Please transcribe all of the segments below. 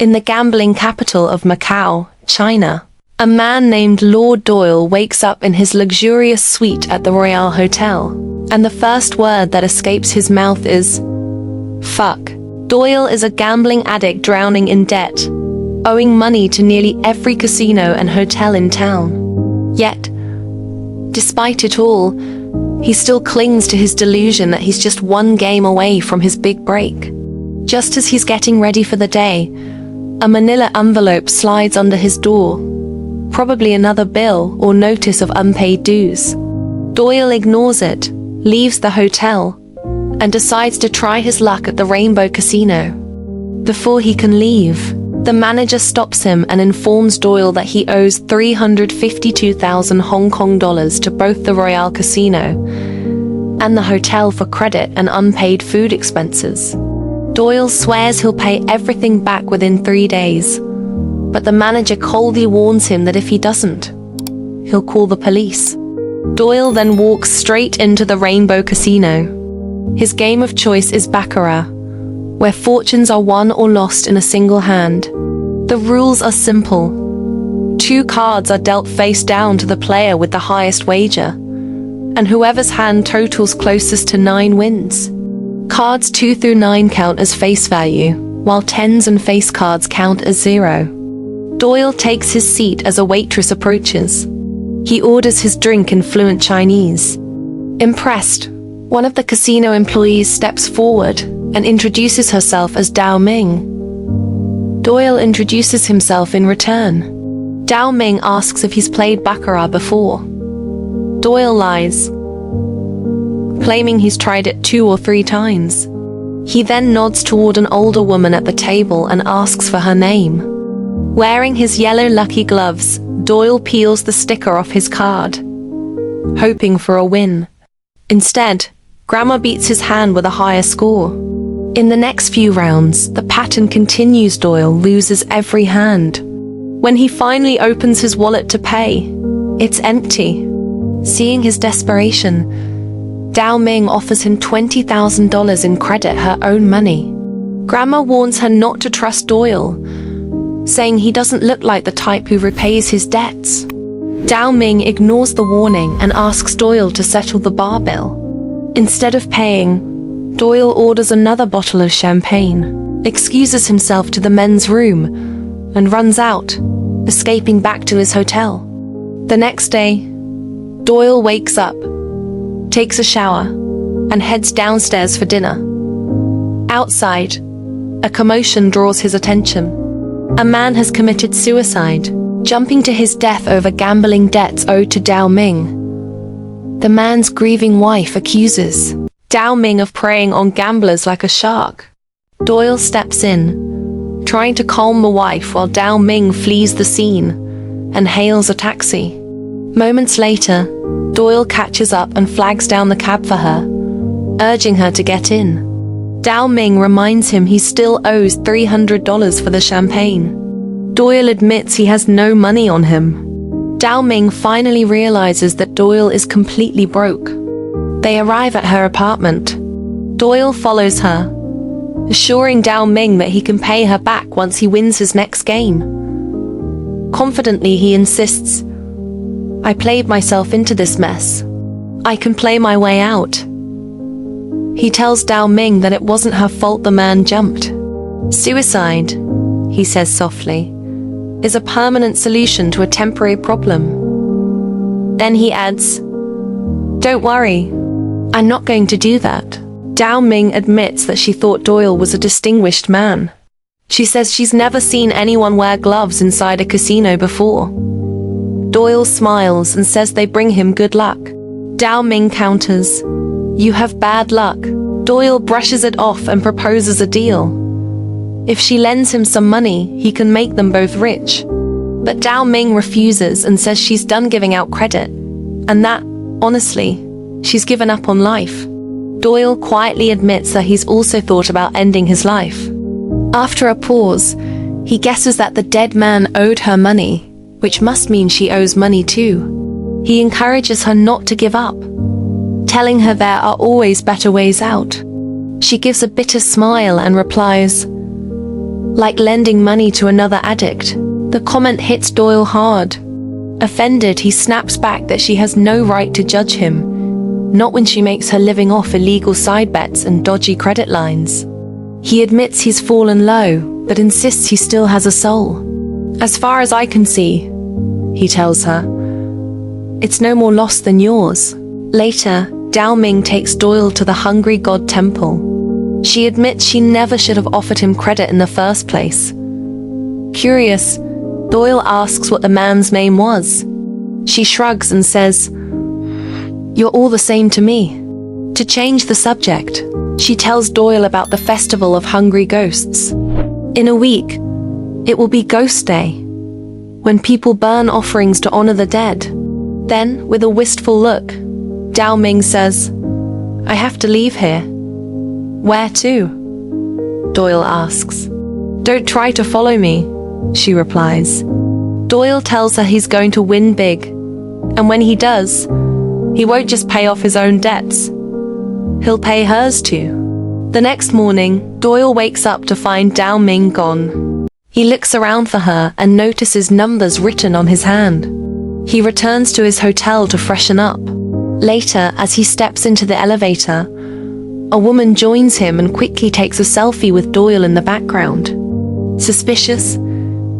In the gambling capital of Macau, China, a man named Lord Doyle wakes up in his luxurious suite at the Royal Hotel, and the first word that escapes his mouth is, fuck. Doyle is a gambling addict drowning in debt, owing money to nearly every casino and hotel in town. Yet, despite it all, he still clings to his delusion that he's just one game away from his big break. Just as he's getting ready for the day, a manila envelope slides under his door, probably another bill or notice of unpaid dues. Doyle ignores it, leaves the hotel, and decides to try his luck at the Rainbow Casino. Before he can leave, the manager stops him and informs Doyle that he owes 352,000 Hong Kong dollars to both the Royal Casino and the hotel for credit and unpaid food expenses. Doyle swears he'll pay everything back within 3 days, but the manager coldly warns him that if he doesn't, he'll call the police. Doyle then walks straight into the Rainbow Casino. His game of choice is baccarat, where fortunes are won or lost in a single hand. The rules are simple. 2 cards are dealt face down to the player with the highest wager, and whoever's hand totals closest to 9 wins. Cards 2 through 9 count as face value, while 10s and face cards count as 0. Doyle takes his seat as a waitress approaches. He orders his drink in fluent Chinese. Impressed, one of the casino employees steps forward and introduces herself as Dao Ming. Doyle introduces himself in return. Dao Ming asks if he's played baccarat before. Doyle lies, claiming he's tried it 2 or 3 times. He then nods toward an older woman at the table and asks for her name. Wearing his yellow lucky gloves, Doyle peels the sticker off his card, hoping for a win. Instead, Grandma beats his hand with a higher score. In the next few rounds, the pattern continues. Doyle loses every hand. When he finally opens his wallet to pay, it's empty. Seeing his desperation, Dao Ming offers him $20,000 in credit, her own money. Grandma warns her not to trust Doyle, saying he doesn't look like the type who repays his debts. Dao Ming ignores the warning and asks Doyle to settle the bar bill. Instead of paying, Doyle orders another bottle of champagne, excuses himself to the men's room, and runs out, escaping back to his hotel. The next day, Doyle wakes up, takes a shower, and heads downstairs for dinner. Outside, a commotion draws his attention. A man has committed suicide, jumping to his death over gambling debts owed to Dao Ming. The man's grieving wife accuses Dao Ming of preying on gamblers like a shark. Doyle steps in, trying to calm the wife while Dao Ming flees the scene and hails a taxi. Moments later, Doyle catches up and flags down the cab for her, urging her to get in. Dao Ming reminds him he still owes $300 for the champagne. Doyle admits he has no money on him. Dao Ming finally realizes that Doyle is completely broke. They arrive at her apartment. Doyle follows her, assuring Dao Ming that he can pay her back once he wins his next game. Confidently, he insists, "I played myself into this mess. I can play my way out." He tells Dao Ming that it wasn't her fault the man jumped. "Suicide," he says softly, "is a permanent solution to a temporary problem." Then he adds, "Don't worry, I'm not going to do that." Dao Ming admits that she thought Doyle was a distinguished man. She says she's never seen anyone wear gloves inside a casino before. Doyle smiles and says they bring him good luck. Dao Ming counters, "You have bad luck." Doyle brushes it off and proposes a deal. If she lends him some money, he can make them both rich. But Dao Ming refuses and says she's done giving out credit, and that, honestly, she's given up on life. Doyle quietly admits that he's also thought about ending his life. After a pause, he guesses that the dead man owed her money, which must mean she owes money too. He encourages her not to give up, telling her there are always better ways out. She gives a bitter smile and replies, like lending money to another addict. The comment hits Doyle hard. Offended, he snaps back that she has no right to judge him, not when she makes her living off illegal side bets and dodgy credit lines. He admits he's fallen low, but insists he still has a soul. "As far as I can see," he tells her, "it's no more lost than yours." Later, Dao Ming takes Doyle to the Hungry God Temple. She admits she never should have offered him credit in the first place. Curious, Doyle asks what the man's name was. She shrugs and says, "You're all the same to me." To change the subject, she tells Doyle about the festival of hungry ghosts. In a week, it will be Ghost Day, when people burn offerings to honor the dead. Then, with a wistful look, Dao Ming says, "I have to leave here." "Where to?" Doyle asks. "Don't try to follow me," she replies. Doyle tells her he's going to win big, and when he does, he won't just pay off his own debts. He'll pay hers too. The next morning, Doyle wakes up to find Dao Ming gone. He looks around for her and notices numbers written on his hand. He returns to his hotel to freshen up. Later, as he steps into the elevator, a woman joins him and quickly takes a selfie with Doyle in the background. Suspicious,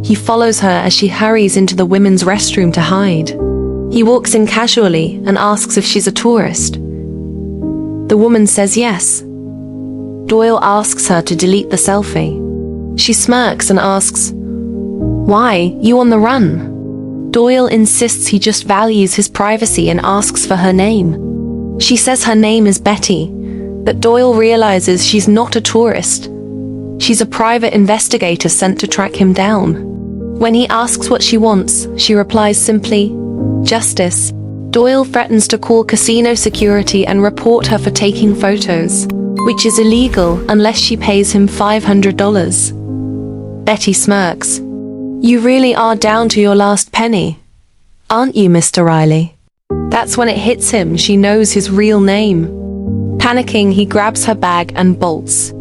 he follows her as she hurries into the women's restroom to hide. He walks in casually and asks if she's a tourist. The woman says yes. Doyle asks her to delete the selfie. She smirks and asks, "Why, you on the run?" Doyle insists he just values his privacy and asks for her name. She says her name is Betty, but Doyle realizes she's not a tourist. She's a private investigator sent to track him down. When he asks what she wants, she replies simply, "Justice." Doyle threatens to call casino security and report her for taking photos, which is illegal unless she pays him $500. Betty smirks. "You really are down to your last penny, aren't you, Mr. Riley?" That's when it hits him, she knows his real name. Panicking, he grabs her bag and bolts.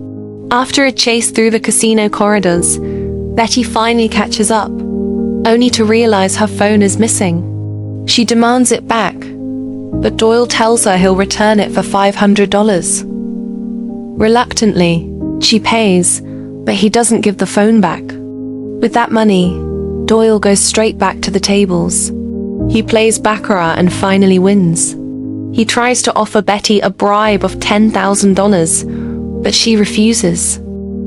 After a chase through the casino corridors, Betty finally catches up, only to realize her phone is missing. She demands it back, but Doyle tells her he'll return it for $500. Reluctantly, she pays, but he doesn't give the phone back. With that money, Doyle goes straight back to the tables. He plays baccarat and finally wins. He tries to offer Betty a bribe of $10,000, but she refuses.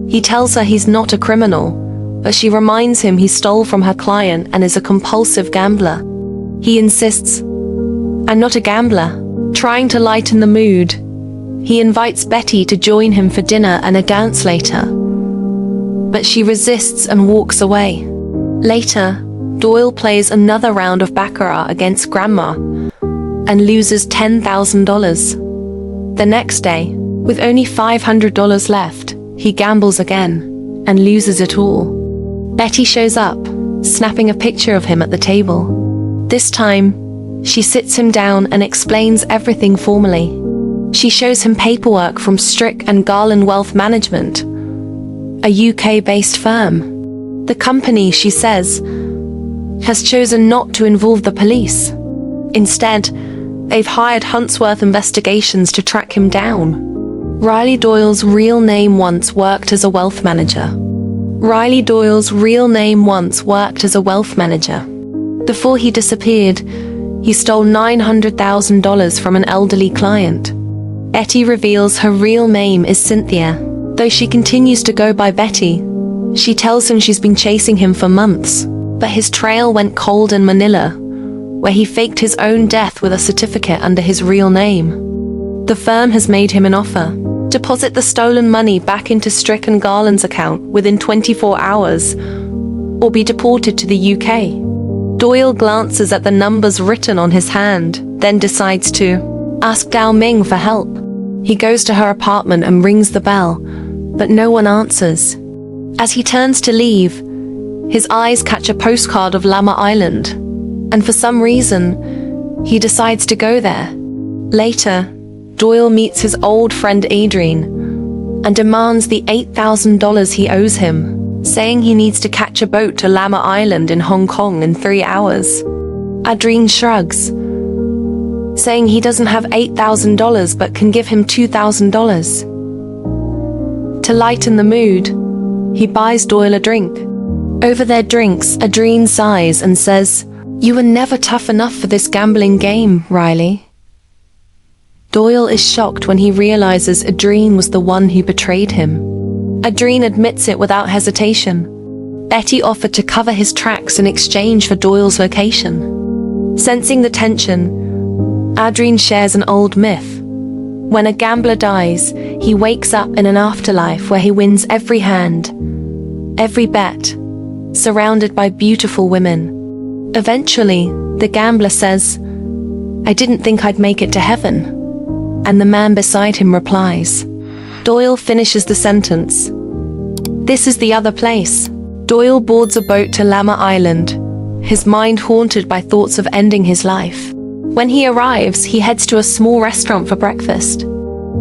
He tells her he's not a criminal, but she reminds him he stole from her client and is a compulsive gambler. He insists, "I'm not a gambler." Trying to lighten the mood, he invites Betty to join him for dinner and a dance later, but she resists and walks away. Later, Doyle plays another round of baccarat against Grandma and loses $10,000. The next day, with only $500 left, he gambles again and loses it all. Betty shows up, snapping a picture of him at the table. This time, she sits him down and explains everything formally. She shows him paperwork from Strick and Garland Wealth Management, a UK-based firm. The company, she says, has chosen not to involve the police. Instead, they've hired Huntsworth Investigations to track him down. Riley Doyle's real name once worked as a wealth manager. Riley Doyle's real name once worked as a wealth manager. Before he disappeared, he stole $900,000 from an elderly client. Betty reveals her real name is Cynthia. Though she continues to go by Betty, she tells him she's been chasing him for months, but his trail went cold in Manila, where he faked his own death with a certificate under his real name. The firm has made him an offer. Deposit the stolen money back into Strick and Garland's account within 24 hours, or be deported to the UK. Doyle glances at the numbers written on his hand, then decides to ask Dao Ming for help. He goes to her apartment and rings the bell, but no one answers. As he turns to leave, his eyes catch a postcard of Lama Island, and for some reason, he decides to go there. Later, Doyle meets his old friend Adrian and demands the $8,000 he owes him. saying he needs to catch a boat to Lama Island in Hong Kong in 3 hours. Adrien shrugs, saying he doesn't have $8,000 but can give him $2,000. To lighten the mood, he buys Doyle a drink. Over their drinks, Adrien sighs and says, "You were never tough enough for this gambling game, Riley." Doyle is shocked when he realizes Adrien was the one who betrayed him. Adrien admits it without hesitation. Betty offered to cover his tracks in exchange for Doyle's location. Sensing the tension, Adrien shares an old myth. When a gambler dies, he wakes up in an afterlife where he wins every hand, every bet, surrounded by beautiful women. Eventually, the gambler says, "I didn't think I'd make it to heaven." And the man beside him replies. Doyle finishes the sentence. This is the other place. Doyle boards a boat to Lama Island, his mind haunted by thoughts of ending his life. When he arrives, he heads to a small restaurant for breakfast.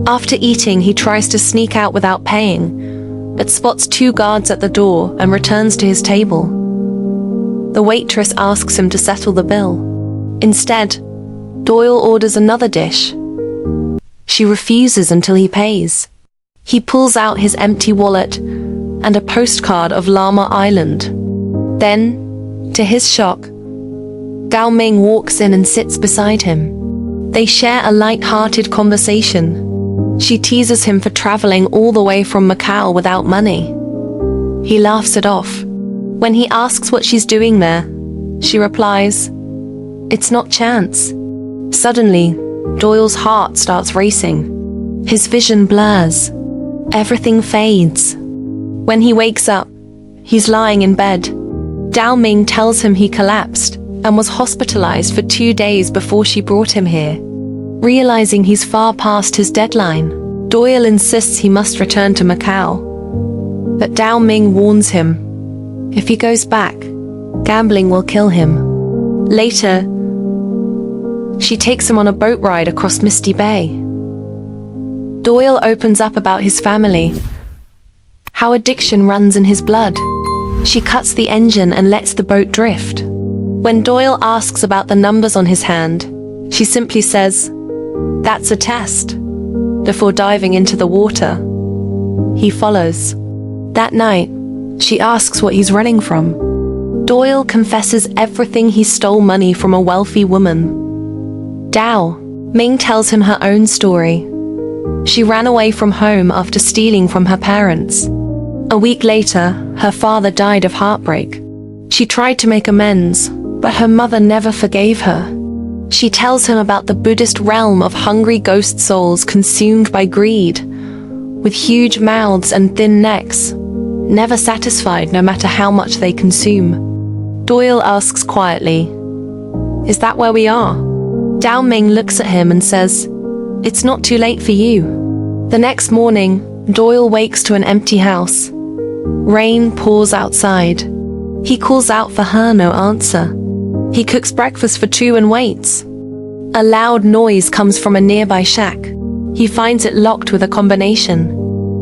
After eating, he tries to sneak out without paying, but spots 2 guards at the door and returns to his table. The waitress asks him to settle the bill. Instead, Doyle orders another dish. She refuses until he pays. He pulls out his empty wallet and a postcard of Lama Island. Then, to his shock, Gao Ming walks in and sits beside him. They share a light-hearted conversation. She teases him for traveling all the way from Macau without money. He laughs it off. When he asks what she's doing there, she replies, "It's not chance." Suddenly, Doyle's heart starts racing. His vision blurs. Everything fades. When he wakes up, he's lying in bed. Gao Ming tells him he collapsed and was hospitalized for 2 days before she brought him here. Realizing he's far past his deadline, Doyle insists he must return to Macau. But Gao Ming warns him, if he goes back, gambling will kill him. Later, she takes him on a boat ride across Misty Bay. Doyle opens up about his family, how addiction runs in his blood. She cuts the engine and lets the boat drift. When Doyle asks about the numbers on his hand, she simply says, "That's a test," before diving into the water. He follows. That night, she asks what he's running from. Doyle confesses everything he stole money from a wealthy woman. Gao Ming tells him her own story. She ran away from home after stealing from her parents. A week later, her father died of heartbreak. She tried to make amends, but her mother never forgave her. She tells him about the Buddhist realm of hungry ghost souls consumed by greed, with huge mouths and thin necks, never satisfied no matter how much they consume. Doyle asks quietly, "Is that where we are?" Gao Ming looks at him and says, "It's not too late for you." The next morning, Doyle wakes to an empty house. Rain pours outside. He calls out for her, no answer. He cooks breakfast for 2 and waits. A loud noise comes from a nearby shack. He finds it locked with a combination.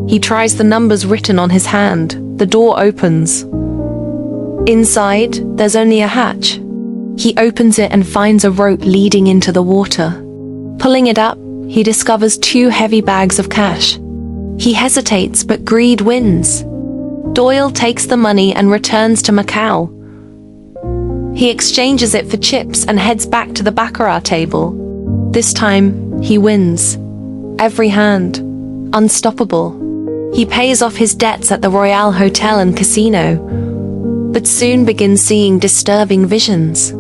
He tries the numbers written on his hand. The door opens. Inside, there's only a hatch. He opens it and finds a rope leading into the water. Pulling it up, he discovers 2 heavy bags of cash. He hesitates, but greed wins. Doyle takes the money and returns to Macau. He exchanges it for chips and heads back to the baccarat table. This time, he wins. Every hand. Unstoppable. He pays off his debts at the Royale Hotel and Casino, but soon begins seeing disturbing visions.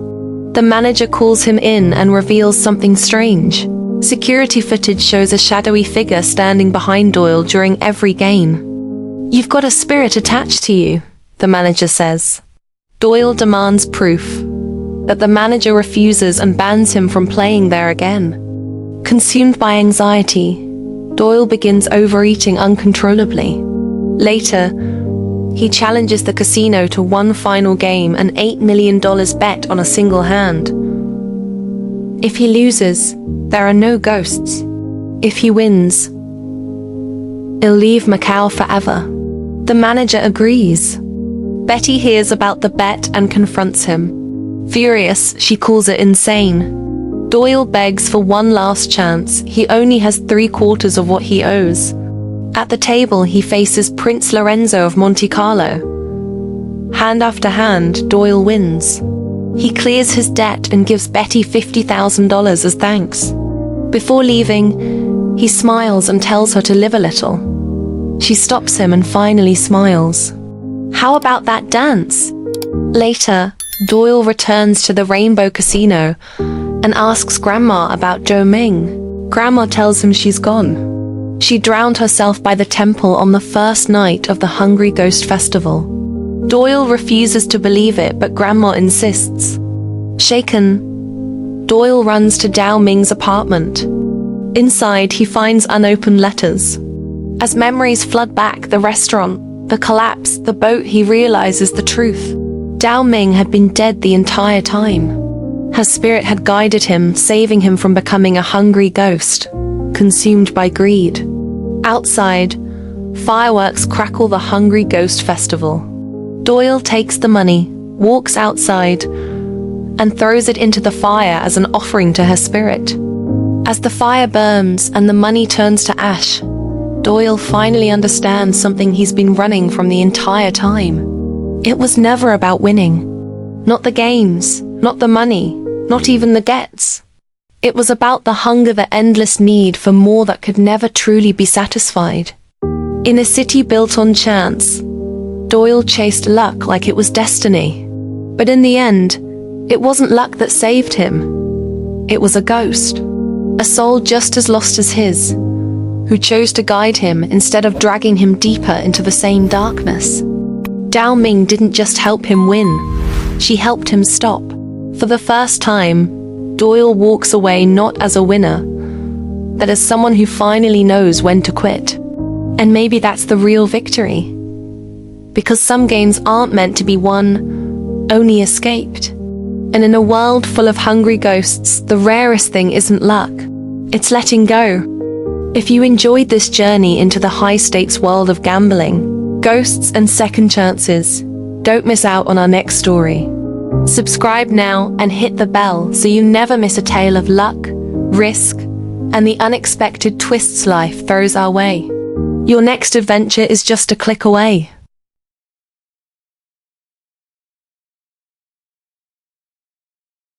The manager calls him in and reveals something strange. Security footage shows a shadowy figure standing behind Doyle during every game. "You've got a spirit attached to you," the manager says. Doyle demands proof, but the manager refuses and bans him from playing there again. Consumed by anxiety, Doyle begins overeating uncontrollably. Later, he challenges the casino to one final game, an $8 million bet on a single hand. If he loses, there are no ghosts. If he wins, he'll leave Macau forever. The manager agrees. Betty hears about the bet and confronts him. Furious, she calls it insane. Doyle begs for one last chance. He only has 3/4 of what he owes. At the table, he faces Prince Lorenzo of Monte Carlo. Hand after hand, Doyle wins. He clears his debt and gives Betty $50,000 as thanks. Before leaving, he smiles and tells her to live a little. She stops him and finally smiles. How about that dance? Later, Doyle returns to the Rainbow Casino and asks Grandma about Zhou Ming. Grandma tells him she's gone. She drowned herself by the temple on the first night of the Hungry Ghost Festival. Doyle refuses to believe it, but Grandma insists. Shaken, Doyle runs to Zhou Ming's apartment. Inside, he finds unopened letters. As memories flood back, the restaurant, the collapse, the boat, he realizes the truth. Zhou Ming had been dead the entire time. Her spirit had guided him, saving him from becoming a hungry ghost, consumed by greed. Outside, fireworks crackle the Hungry Ghost Festival. Doyle takes the money, walks outside, and throws it into the fire as an offering to her spirit. As the fire burns and the money turns to ash, Doyle finally understands something he's been running from the entire time. It was never about winning. Not the games, not the money, not even the gets. It was about the hunger, the endless need for more that could never truly be satisfied. In a city built on chance, Doyle chased luck like it was destiny. But in the end, it wasn't luck that saved him. It was a ghost, a soul just as lost as his, who chose to guide him instead of dragging him deeper into the same darkness. Zhou Ming didn't just help him win, she helped him stop. For the first time, Doyle walks away not as a winner, but as someone who finally knows when to quit. And maybe that's the real victory. Because some games aren't meant to be won, only escaped. And in a world full of hungry ghosts, the rarest thing isn't luck, it's letting go. If you enjoyed this journey into the high-stakes world of gambling, ghosts and second chances, don't miss out on our next story. Subscribe now and hit the bell so you never miss a tale of luck, risk, and the unexpected twists life throws our way. Your next adventure is just a click away.